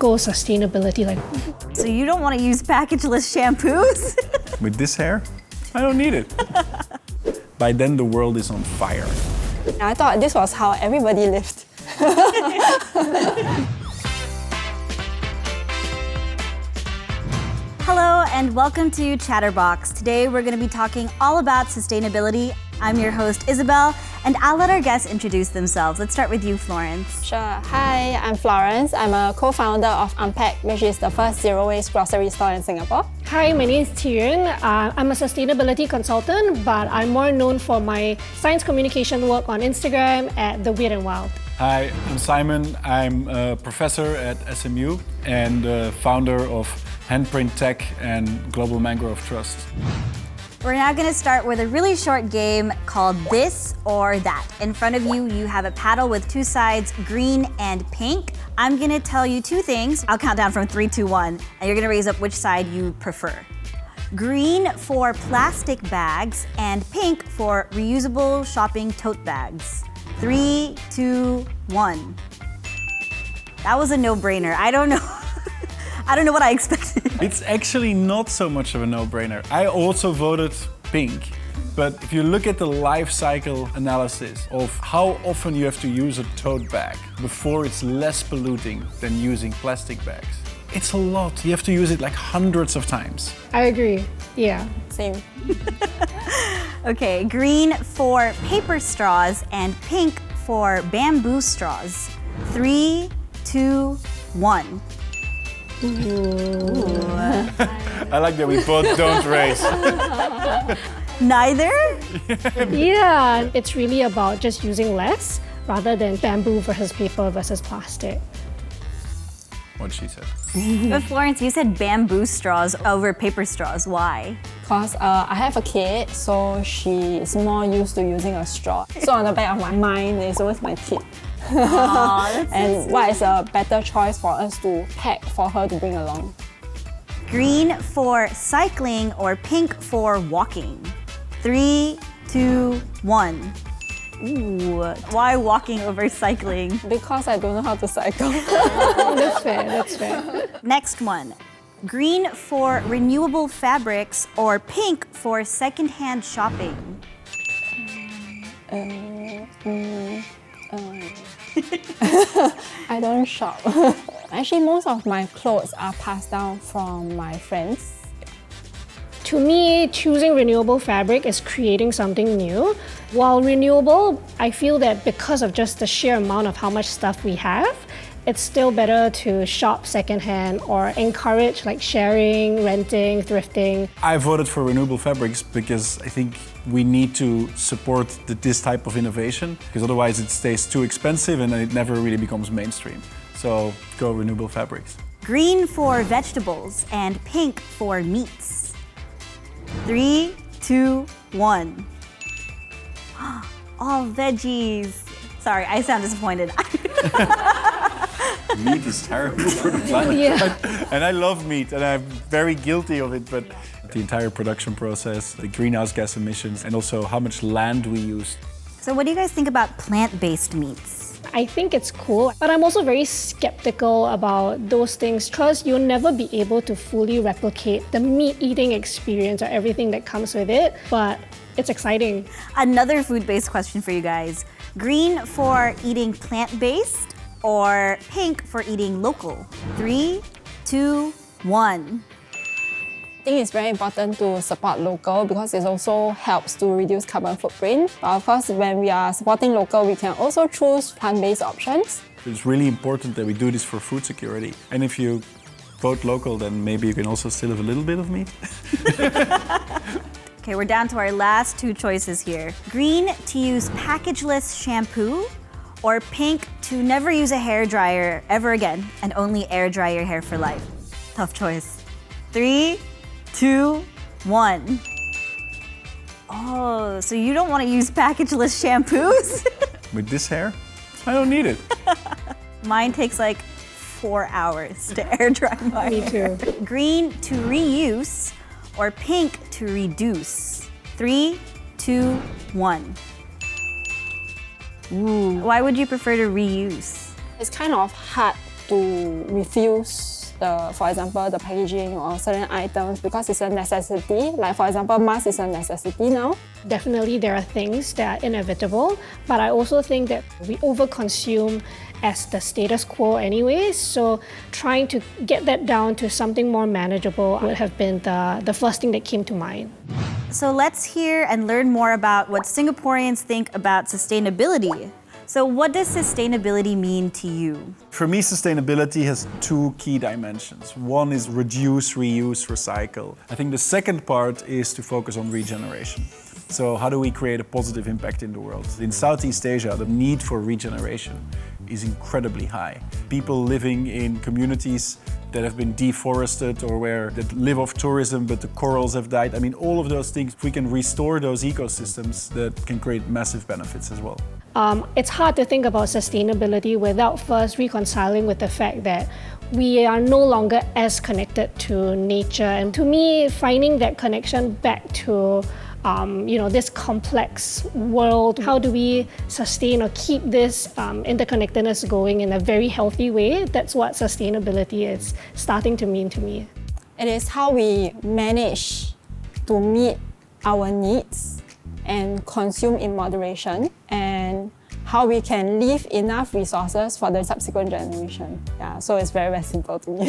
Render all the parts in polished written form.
eco-sustainability. So you don't want to use packageless shampoos? With this hair, I don't need it. By then, the world is on fire. I thought this was how everybody lived. Hello and welcome to Chatterbox. Today we're going to be talking all about sustainability. I'm your host, Isabel, and I'll let our guests introduce themselves. Let's start with you, Florence. Sure. Hi, I'm Florence. I'm a co-founder of Unpack, which is the first zero-waste grocery store in Singapore. Hi, my name is Tian. I'm a sustainability consultant, but I'm more known for my science communication work on Instagram at The Weird and Wild. Hi, I'm Simon. I'm a professor at SMU and founder of Handprint Tech and Global Mangrove Trust. We're now going to start with a really short game called This or That. In front of you, you have a paddle with two sides, green and pink. I'm going to tell you two things. I'll count down from 3, 2, 1, and you're going to raise up which side you prefer. Green for plastic bags and pink for reusable shopping tote bags. 3, 2, 1. That was a no-brainer. I don't know. I don't know what I expected. It's actually not so much of a no-brainer. I also voted pink. But if you look at the life cycle analysis of how often you have to use a tote bag before it's less polluting than using plastic bags, it's a lot. You have to use it like hundreds of times. I agree. Yeah. Same. Okay, green for paper straws and pink for bamboo straws. 3, 2, 1. Ooh. I like that we both don't race. Neither? Yeah, it's really about just using less rather than bamboo versus paper versus plastic. What she said. But Florence, you said bamboo straws over paper straws. Why? Because I have a kid, so she is more used to using a straw. So on the back of my mind is always my kid. And what is a better choice for us to pack for her to bring along? Green for cycling or pink for walking. 3, 2, 1. Ooh, why walking over cycling? Because I don't know how to cycle. That's fair, that's fair. Next one. Green for renewable fabrics or pink for secondhand shopping. I don't shop. Actually, most of my clothes are passed down from my friends. To me, choosing renewable fabric is creating something new. While renewable, I feel that because of just the sheer amount of how much stuff we have, it's still better to shop secondhand or encourage like sharing, renting, thrifting. I voted for renewable fabrics because I think we need to support this type of innovation, because otherwise it stays too expensive and it never really becomes mainstream. So go renewable fabrics. Green for vegetables and pink for meats. 3, 2, 1. All veggies. Sorry, I sound disappointed. Meat is terrible for the planet. Yeah. And I love meat and I'm very guilty of it, but the entire production process, the greenhouse gas emissions, and also how much land we use. So what do you guys think about plant-based meats? I think it's cool, but I'm also very skeptical about those things because you'll never be able to fully replicate the meat-eating experience or everything that comes with it, but it's exciting. Another food-based question for you guys. Green for eating plant-based or pink for eating local? 3, 2, 1. I think it's very important to support local because it also helps to reduce carbon footprint. But of course, when we are supporting local, we can also choose plant-based options. It's really important that we do this for food security. And if you vote local, then maybe you can also still have a little bit of meat. Okay, we're down to our last two choices here. Green to use packageless shampoo or pink to never use a hairdryer ever again and only air dry your hair for life. Tough choice. 3, 2, 1. Oh, so you don't want to use packageless shampoos? With this hair, I don't need it. Mine takes like 4 hours to air dry my Me hair. too. Green to reuse or pink to reduce. 3, 2, 1. Ooh. Why would you prefer to reuse? It's kind of hard to refuse for example, the packaging or certain items because it's a necessity. Like for example, mask is a necessity now. Definitely there are things that are inevitable, but I also think that we overconsume as the status quo anyways, so trying to get that down to something more manageable would have been the first thing that came to mind. So let's hear and learn more about what Singaporeans think about sustainability. So what does sustainability mean to you? For me, sustainability has two key dimensions. One is reduce, reuse, recycle. I think the second part is to focus on regeneration. So how do we create a positive impact in the world? In Southeast Asia, the need for regeneration is incredibly high. People living in communities that have been deforested or that live off tourism, but the corals have died. I mean, all of those things, if we can restore those ecosystems, that can create massive benefits as well. It's hard to think about sustainability without first reconciling with the fact that we are no longer as connected to nature. And to me, finding that connection back to this complex world, how do we sustain or keep this interconnectedness going in a very healthy way? That's what sustainability is starting to mean to me. It is how we manage to meet our needs and consume in moderation, and how we can leave enough resources for the subsequent generation. Yeah, so it's very, very simple to me.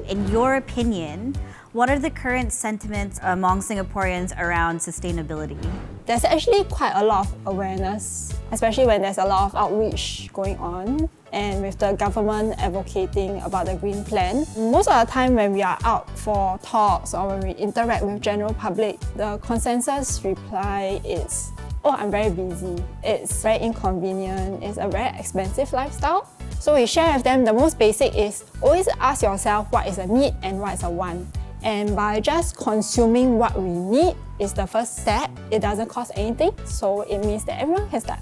In your opinion, what are the current sentiments among Singaporeans around sustainability? There's actually quite a lot of awareness, especially when there's a lot of outreach going on and with the government advocating about the green plan. Most of the time when we are out for talks or when we interact with general public, the consensus reply is, oh, I'm very busy, it's very inconvenient, it's a very expensive lifestyle. So we share with them the most basic is always ask yourself what is a need and what is a want. And by just consuming what we need is the first step. It doesn't cost anything, so it means that everyone can start.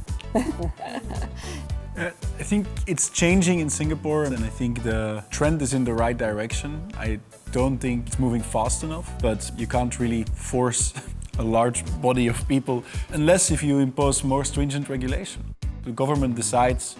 I think it's changing in Singapore, and I think the trend is in the right direction. I don't think it's moving fast enough, but you can't really force a large body of people unless if you impose more stringent regulation. The government decides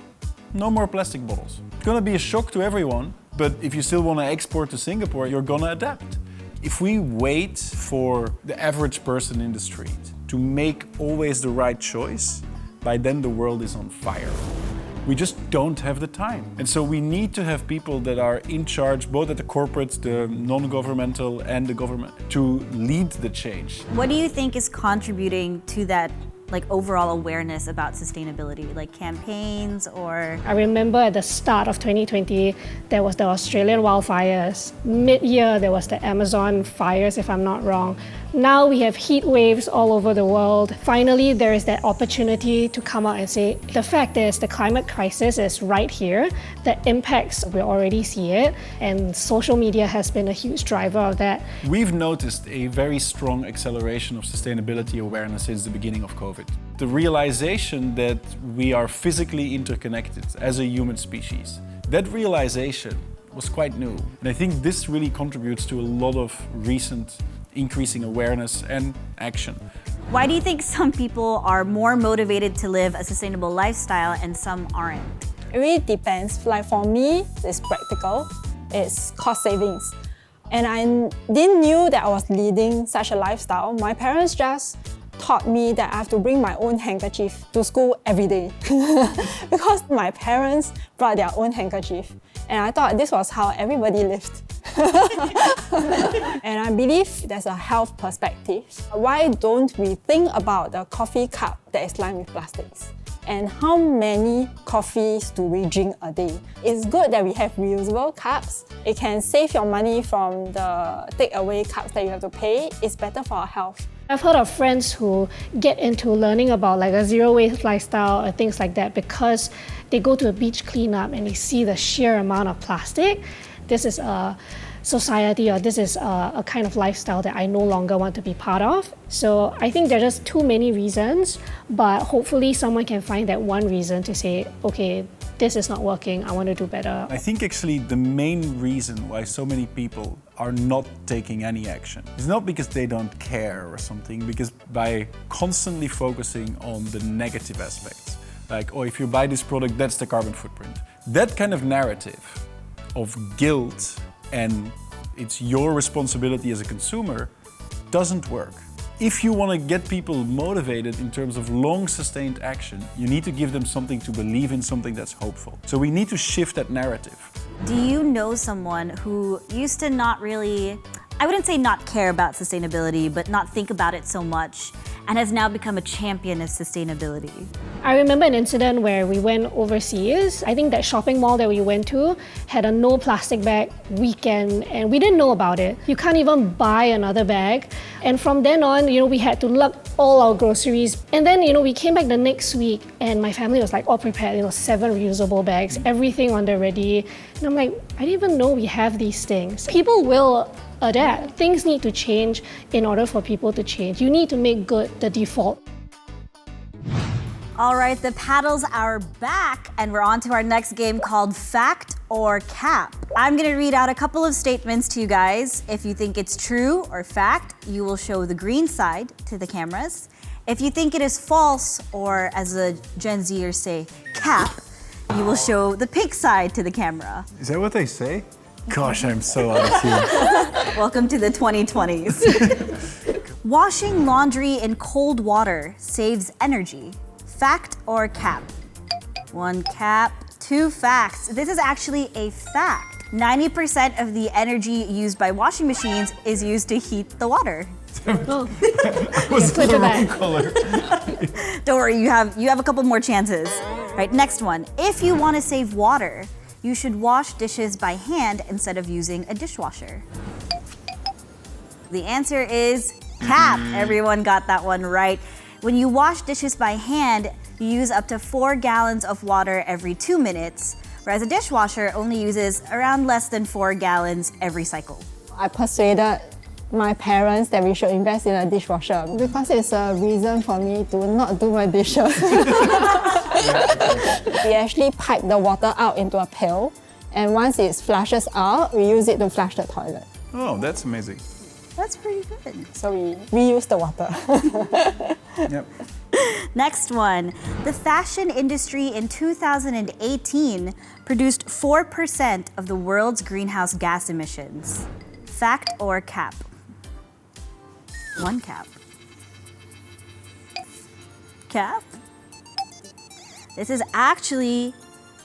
no more plastic bottles. It's gonna be a shock to everyone, but if you still want to export to Singapore, you're gonna adapt. If we wait for the average person in the street to make always the right choice, by then the world is on fire. We just don't have the time. And so we need to have people that are in charge, both at the corporate, the non-governmental and the government, to lead the change. What do you think is contributing to that overall awareness about sustainability, like campaigns or? I remember at the start of 2020, there was the Australian wildfires. Mid-year, there was the Amazon fires, if I'm not wrong. Now we have heat waves all over the world. Finally, there is that opportunity to come out and say, the fact is the climate crisis is right here. The impacts, we already see it, and social media has been a huge driver of that. We've noticed a very strong acceleration of sustainability awareness since the beginning of COVID. The realization that we are physically interconnected as a human species, that realization was quite new. And I think this really contributes to a lot of recent increasing awareness and action. Why do you think some people are more motivated to live a sustainable lifestyle and some aren't? It really depends. Like for me, it's practical, it's cost savings. And I didn't knew that I was leading such a lifestyle. My parents just taught me that I have to bring my own handkerchief to school every day because my parents brought their own handkerchief. And I thought this was how everybody lived. And I believe there's a health perspective. Why don't we think about the coffee cup that is lined with plastics? And how many coffees do we drink a day? It's good that we have reusable cups. It can save your money from the takeaway cups that you have to pay. It's better for our health. I've heard of friends who get into learning about a zero-waste lifestyle or things like that because they go to a beach cleanup and they see the sheer amount of plastic. This is a society, or this is a kind of lifestyle that I no longer want to be part of. So I think there are just too many reasons, but hopefully someone can find that one reason to say, okay, this is not working, I want to do better. I think actually the main reason why so many people are not taking any action is not because they don't care or something, because by constantly focusing on the negative aspects, like, oh, if you buy this product, that's the carbon footprint. That kind of narrative of guilt and it's your responsibility as a consumer doesn't work. If you want to get people motivated in terms of long sustained action, you need to give them something to believe in, something that's hopeful. So we need to shift that narrative. Do you know someone who used to not really, I wouldn't say not care about sustainability, but not think about it so much, and has now become a champion of sustainability? I remember an incident where we went overseas. I think that shopping mall that we went to had a no plastic bag weekend and we didn't know about it. You can't even buy another bag. And from then on, we had to lug all our groceries. And then, we came back the next week and my family was like all prepared, 7 reusable bags, everything on the ready. And I'm like, I didn't even know we have these things. People will adapt. Things need to change in order for people to change. You need to make good the default. All right, the paddles are back, and we're on to our next game called Fact or Cap. I'm gonna read out a couple of statements to you guys. If you think it's true or fact, you will show the green side to the cameras. If you think it is false, or as the Gen Zers say, cap, you will show the pink side to the camera. Is that what they say? Gosh, I'm so out of tune. Welcome to the 2020s. Washing laundry in cold water saves energy. Fact or cap? 1 cap, 2 facts. This is actually a fact. 90% of the energy used by washing machines is used to heat the water. Was flip the it wrong back. color? Don't worry, you have a couple more chances. All right, next one. If you want to save water, you should wash dishes by hand instead of using a dishwasher. The answer is cap. Everyone got that one right. When you wash dishes by hand, you use up to 4 gallons of water every 2 minutes, whereas a dishwasher only uses around less than 4 gallons every cycle. I persuaded my parents that we should invest in a dishwasher because it's a reason for me to not do my dishes. We actually pipe the water out into a pail, and once it flushes out, we use it to flush the toilet. Oh, that's amazing. That's pretty good. So we reuse the water. Yep. Next one. The fashion industry in 2018 produced 4% of the world's greenhouse gas emissions. Fact or cap? 1 cap. Cap? This is actually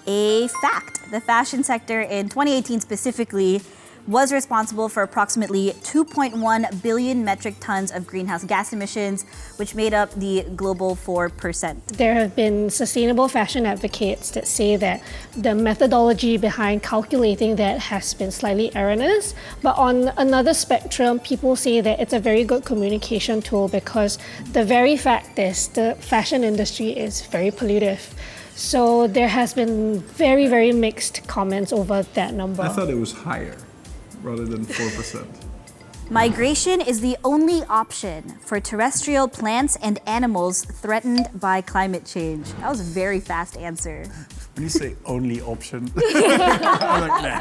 a fact. The fashion sector in 2018 specifically was responsible for approximately 2.1 billion metric tons of greenhouse gas emissions, which made up the global 4%. There have been sustainable fashion advocates that say that the methodology behind calculating that has been slightly erroneous. But on another spectrum, people say that it's a very good communication tool because the very fact is the fashion industry is very pollutive. So there has been very, very mixed comments over that number. I thought it was higher rather than 4%. Migration is the only option for terrestrial plants and animals threatened by climate change. That was a very fast answer. When you say only option, I'm like, nah.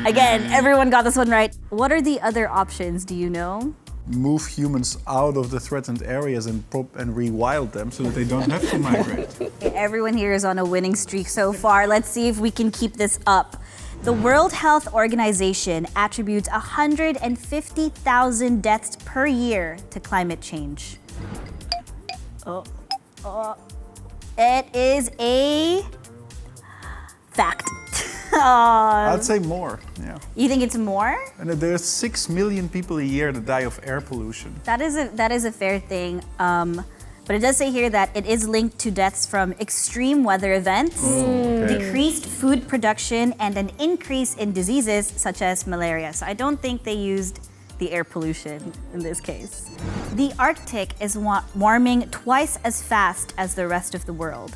Again, everyone got this one right. What are the other options, do you know? Move humans out of the threatened areas and rewild them so that they don't have to migrate. Everyone here is on a winning streak so far. Let's see if we can keep this up. The World Health Organization attributes 150,000 deaths per year to climate change. It is a fact. I'd say more, yeah. You think it's more? And there's 6 million people a year that die of air pollution. That is a fair thing. But it does say here that it is linked to deaths from extreme weather events, decreased food production, and an increase in diseases such as malaria. So I don't think they used the air pollution in this case. The Arctic is warming twice as fast as the rest of the world.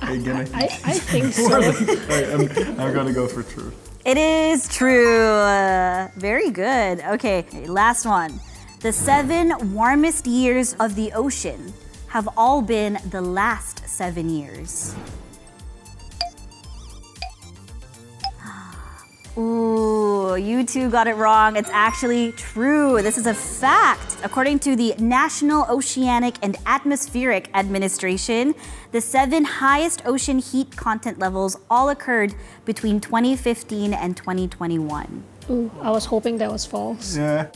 I think so. I'm gonna go for true. It is true. Very good. Okay, last one. The 7 warmest years of the ocean have all been the last 7 years. Ooh, you two got it wrong. It's actually true. This is a fact. According to the National Oceanic and Atmospheric Administration, the 7 highest ocean heat content levels all occurred between 2015 and 2021. Ooh, I was hoping that was false. Yeah.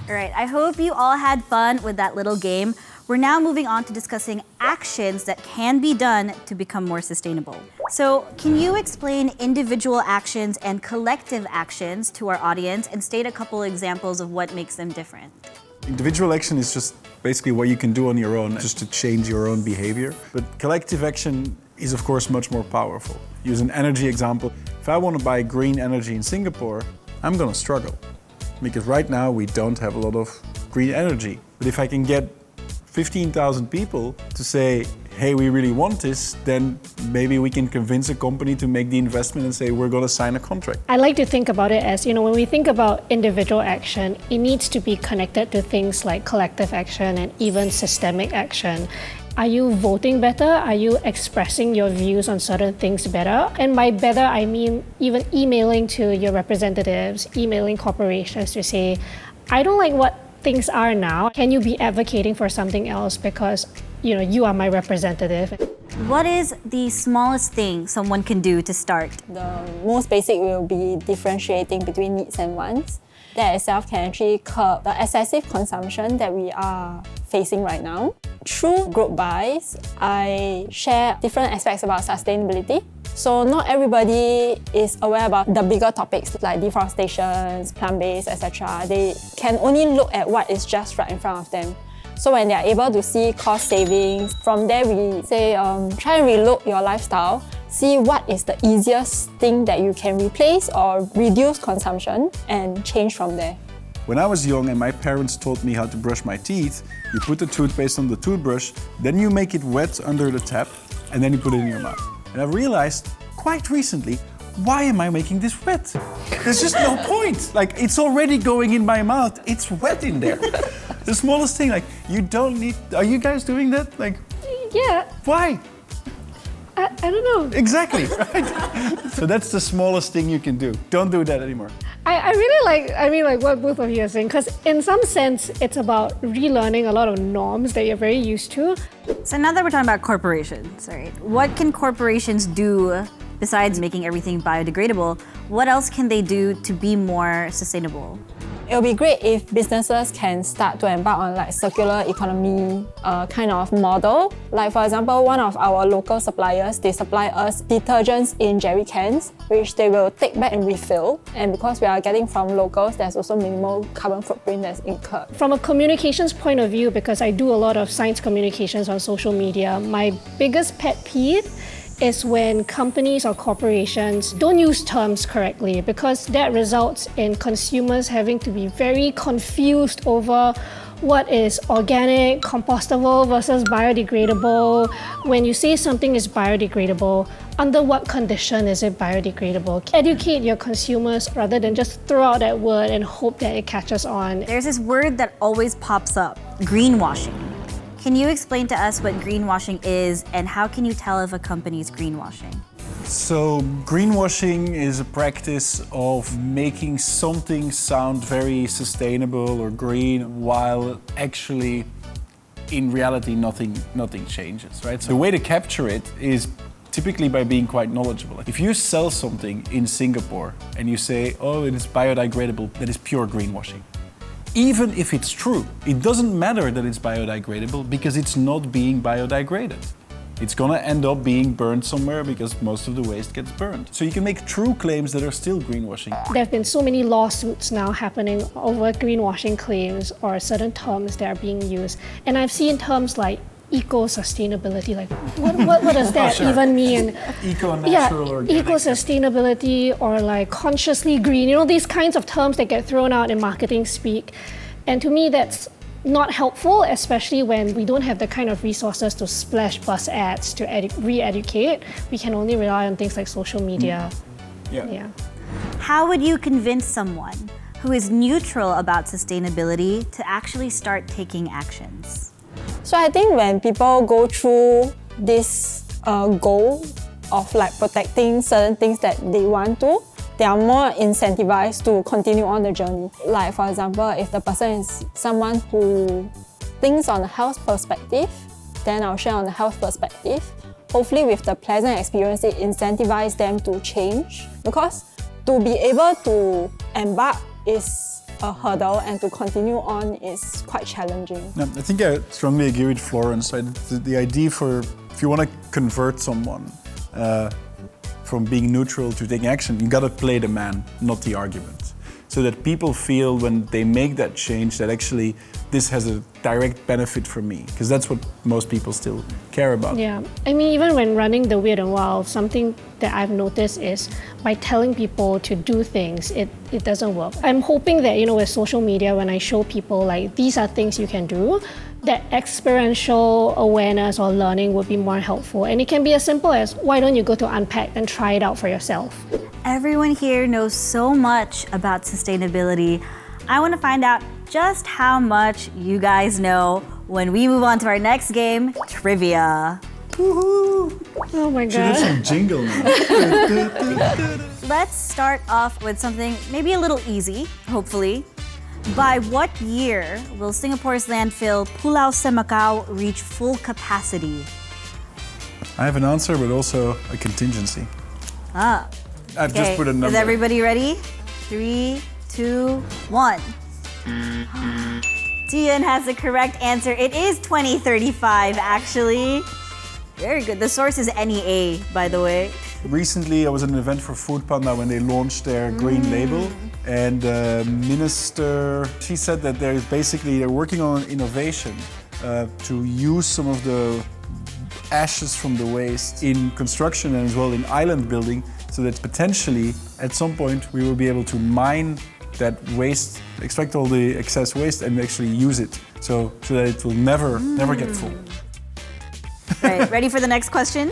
All right, I hope you all had fun with that little game. We're now moving on to discussing actions that can be done to become more sustainable. So, can you explain individual actions and collective actions to our audience and state a couple examples of what makes them different? Individual action is just basically what you can do on your own just to change your own behavior. But collective action is of course much more powerful. Use an energy example. If I want to buy green energy in Singapore, I'm gonna struggle. Because right now we don't have a lot of green energy. But if I can get 15,000 people to say, hey, we really want this, then maybe we can convince a company to make the investment and say, we're going to sign a contract. I like to think about it as, when we think about individual action, it needs to be connected to things like collective action and even systemic action. Are you voting better? Are you expressing your views on certain things better? And by better, I mean even emailing to your representatives, emailing corporations to say, I don't like what things are now. Can you be advocating for something else because you are my representative? What is the smallest thing someone can do to start? The most basic will be differentiating between needs and wants. That itself can actually curb the excessive consumption that we are facing right now. Through group buys, I share different aspects about sustainability. So not everybody is aware about the bigger topics like deforestation, plant-based, etc. They can only look at what is just right in front of them. So when they are able to see cost savings, from there we say try and relook your lifestyle, see what is the easiest thing that you can replace or reduce consumption and change from there. When I was young and my parents taught me how to brush my teeth, you put the toothpaste on the toothbrush, then you make it wet under the tap, and then you put it in your mouth. And I realized quite recently, why am I making this wet? There's just no point. Like, it's already going in my mouth. It's wet in there. The smallest thing, like, you don't need... Are you guys doing that? Like, Yeah, why? I don't know. Exactly, right? So that's the smallest thing you can do. Don't do that anymore. I really like what both of you are saying, because in some sense, it's about relearning a lot of norms that you're very used to. So now that we're talking about corporations, right? What can corporations do besides making everything biodegradable? What else can they do to be more sustainable? It'll be great if businesses can start to embark on like circular economy kind of model. Like for example, one of our local suppliers, they supply us detergents in jerry cans, which they will take back and refill. And because we are getting from locals, there's also minimal carbon footprint that's incurred. From a communications point of view, because I do a lot of science communications on social media, my biggest pet peeve is when companies or corporations don't use terms correctly, because that results in consumers having to be very confused over what is organic, compostable versus biodegradable. When you say something is biodegradable, under what condition is it biodegradable? Educate your consumers rather than just throw out that word and hope that it catches on. There's this word that always pops up, greenwashing. Can you explain to us what greenwashing is and how can you tell if a company is greenwashing? So greenwashing is a practice of making something sound very sustainable or green while actually in reality nothing changes, right? So the way to capture it is typically by being quite knowledgeable. If you sell something in Singapore and you say, oh, it is biodegradable, that is pure greenwashing. Even if it's true, it doesn't matter that it's biodegradable because it's not being biodegraded. It's gonna end up being burned somewhere because most of the waste gets burned. So you can make true claims that are still greenwashing. There have been so many lawsuits now happening over greenwashing claims or certain terms that are being used. And I've seen terms like eco-sustainability, like what does that even mean? Eco-natural, organic. Eco-sustainability or like consciously green, these kinds of terms that get thrown out in marketing speak. And to me, that's not helpful, especially when we don't have the kind of resources to splash bus ads to re-educate. We can only rely on things like social media. Yeah. How would you convince someone who is neutral about sustainability to actually start taking actions? So I think when people go through this goal of like protecting certain things that they want to, they are more incentivized to continue on the journey. Like for example, if the person is someone who thinks on a health perspective, then I'll share on the health perspective. Hopefully with the pleasant experience, it incentivizes them to change, because to be able to embark is a hurdle and to continue on is quite challenging. No, I think I strongly agree with Florence. The idea for, if you want to convert someone from being neutral to taking action, you gotta play the man, not the argument. So that people feel when they make that change that actually this has a direct benefit for me, because that's what most people still care about. Yeah, I mean, even when running the Weird and Wild, something that I've noticed is by telling people to do things, it doesn't work. I'm hoping that, with social media, when I show people like these are things you can do, that experiential awareness or learning would be more helpful. And it can be as simple as, why don't you go to Unpack and try it out for yourself? Everyone here knows so much about sustainability. I want to find out just how much you guys know when we move on to our next game, trivia. Woohoo! Oh my Should have god. some jingle now. Let's start off with something maybe a little easy, hopefully. By what year will Singapore's landfill Pulau Semakau reach full capacity? I have an answer, but also a contingency. I've just put a number. Is everybody ready? 3, 2, 1. Tian has the correct answer. It is 2035, actually. Very good. The source is NEA, by the way. Recently, I was at an event for Food Panda when they launched their green label. And the minister, she said that they're working on an innovation to use some of the ashes from the waste in construction and as well in island building, so that potentially at some point we will be able to mine that waste, extract all the excess waste and actually use it, so that it will never get full. Right, ready for the next question?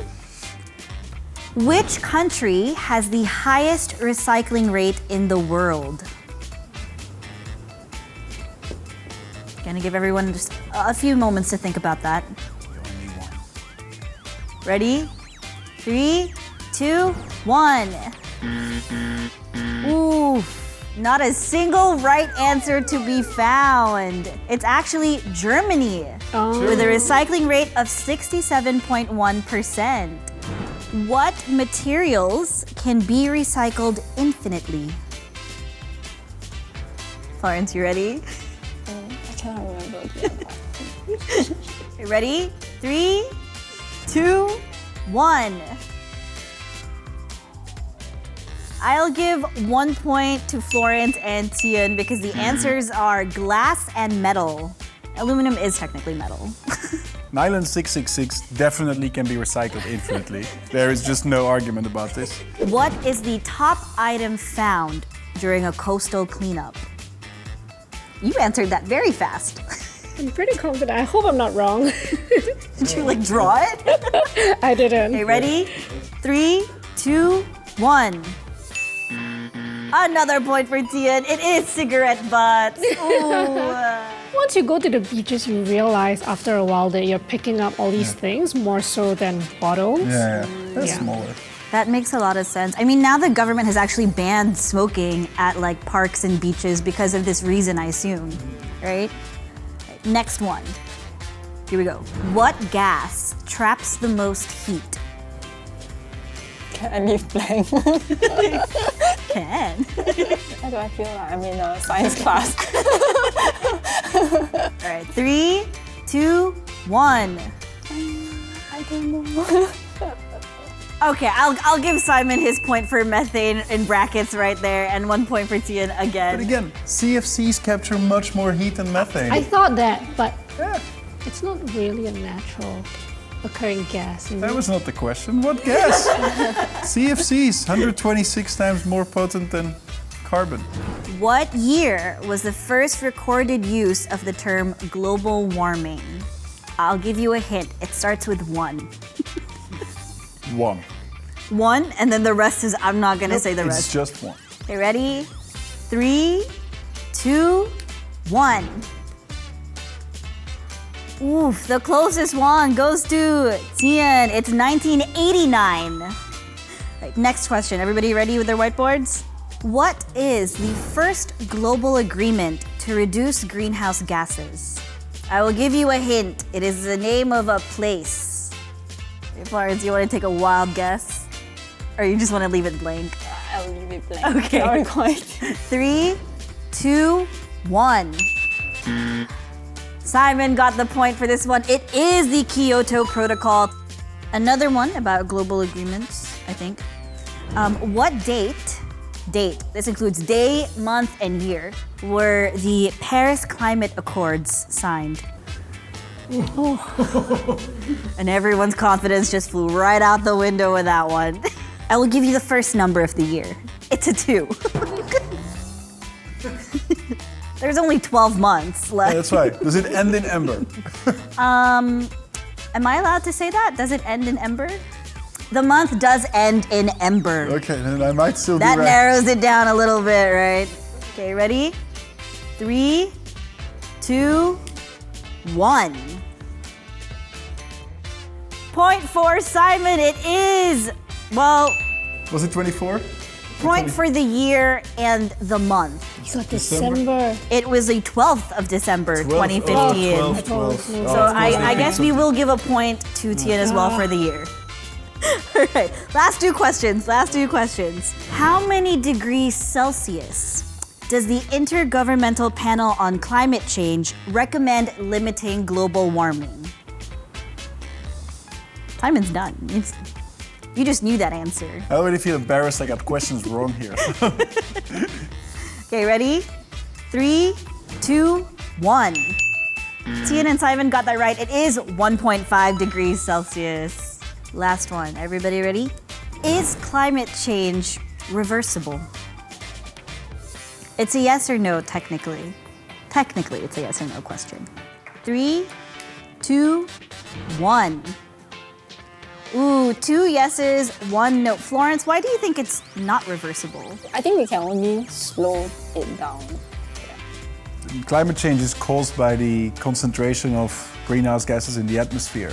Which country has the highest recycling rate in the world? Gonna give everyone just a few moments to think about that. Ready? 3, 2, 1. Ooh, not a single right answer to be found. It's actually Germany, with a recycling rate of 67.1%. What materials can be recycled infinitely? Florence, you ready? I cannot remember. You ready? 3, 2, 1. I'll give 1 point to Florence and Tian because the answers are glass and metal. Aluminum is technically metal. Nylon 666 definitely can be recycled infinitely. There is just no argument about this. What is the top item found during a coastal cleanup? You answered that very fast. I'm pretty confident. I hope I'm not wrong. Did you draw it? I didn't. Okay, ready? 3, 2, 1. Another point for Tian. It is cigarette butts. Ooh. Once you go to the beaches, you realize after a while that you're picking up all these things more so than bottles. Yeah, that's Yeah. smaller. That makes a lot of sense. I mean, now the government has actually banned smoking at parks and beaches because of this reason, I assume, right? Next one. Here we go. What gas traps the most heat? Can I leave blank? Can. Why do I feel like I'm in a science class? All right, 3, 2, 1. I don't know. Okay, I'll give Simon his point for methane in brackets right there, and 1 point for Tian again. But again, CFCs capture much more heat than methane. I thought that, but Yeah, it's not really a natural occurring gas. that was not the question. What gas? CFCs, 126 times more potent than carbon. What year was the first recorded use of the term global warming? I'll give you a hint. It starts with 1. 1. 1, and then the rest is, I'm not gonna say the It's rest. just 1. Okay, ready? 3, 2, 1. Oof, the closest one goes to Tian. It's 1989. Right, next question. Everybody ready with their whiteboards? What is the first global agreement to reduce greenhouse gases? I will give you a hint. It is the name of a place. Hey, Florence, you want to take a wild guess? Or you just want to leave it blank? I'll leave it blank. Okay. Not quite. 3, 2, 1. Simon got the point for this one. It is the Kyoto Protocol. Another one about global agreements, I think. What date, this includes day, month, and year, were the Paris Climate Accords signed? And everyone's confidence just flew right out the window with that one. I will give you the first number of the year. It's a 2. There's only 12 months left. Yeah, that's right. Does it end in ember? Am I allowed to say that? Does it end in ember? The month does end in ember. Okay, then I might still That be right. narrows it down a little bit, right? Okay, ready? 3, 2, 1. Point for Simon. It is, well, Was it 24? point for the year and the month. You got December. It was the 12th of December, 2015. 12. So I guess we will give a point to Tian as well for the year. All right, last two questions. How many degrees Celsius does the Intergovernmental Panel on Climate Change recommend limiting global warming? Simon's done. You just knew that answer. I already feel embarrassed I got questions wrong here. Okay, ready? 3, 2, 1. Tian and Simon got that right. It is 1.5 degrees Celsius. Last one. Everybody ready? Is climate change reversible? It's a yes or no, technically. Technically, it's a yes or no question. 3, 2, 1. Ooh, 2 yeses, 1 no. Florence, why do you think it's not reversible? I think we can only slow it down. Climate change is caused by the concentration of greenhouse gases in the atmosphere.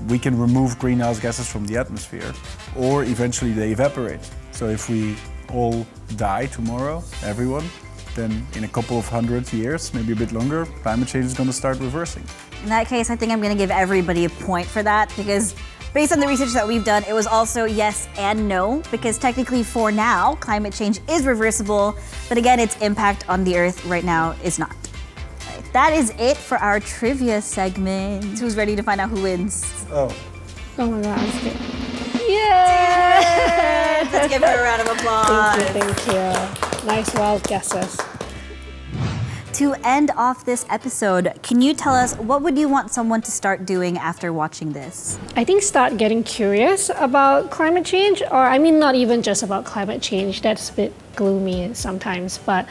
We can remove greenhouse gases from the atmosphere, or eventually they evaporate. So if we all die tomorrow, everyone, then in a couple of 100 years, maybe a bit longer, climate change is going to start reversing. In that case, I think I'm going to give everybody a point for that, because based on the research that we've done, it was also yes and no, because technically for now, climate change is reversible, but again, its impact on the Earth right now is not. Right, that is it for our trivia segment. Who's ready to find out who wins? Oh. Oh my god, I'm scared. Yeah! Let's give her a round of applause. Thank you. Nice wild guesses. To end off this episode, can you tell us what would you want someone to start doing after watching this? I think start getting curious about climate change, or I mean not even just about climate change, that's a bit gloomy sometimes, but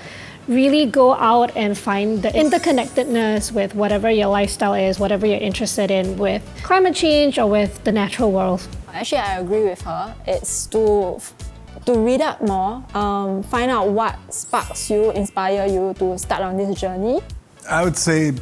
really go out and find the interconnectedness with whatever your lifestyle is, whatever you're interested in with climate change or with the natural world. Actually, I agree with her. It's to read up more, find out what sparks you, inspire you to start on this journey. I would say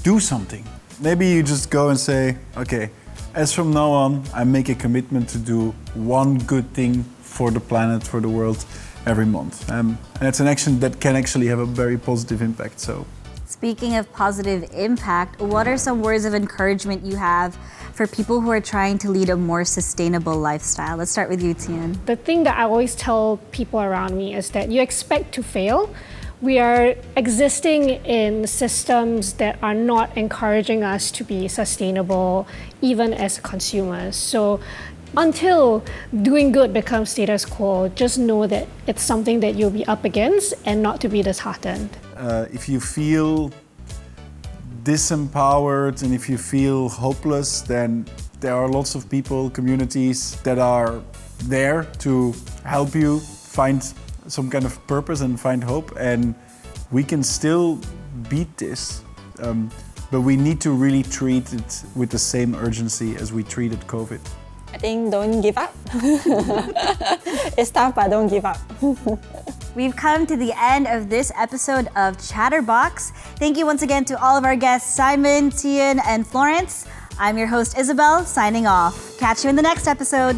do something. Maybe you just go and say, okay, as from now on, I make a commitment to do one good thing for the planet, for the world, every month. And it's an action that can actually have a very positive impact. So, Speaking of positive impact, what are some words of encouragement you have for people who are trying to lead a more sustainable lifestyle? Let's start with you, Tian. The thing that I always tell people around me is that you expect to fail. We are existing in systems that are not encouraging us to be sustainable, even as consumers. So until doing good becomes status quo, just know that it's something that you'll be up against and not to be disheartened. if you feel disempowered and if you feel hopeless, then there are lots of people, communities that are there to help you find some kind of purpose and find hope, and we can still beat this. But we need to really treat it with the same urgency as we treated COVID. I think don't give up. It's tough, but don't give up. We've come to the end of this episode of Chatterbox. Thank you once again to all of our guests, Simon, Tian, and Florence. I'm your host, Isabel, signing off. Catch you in the next episode.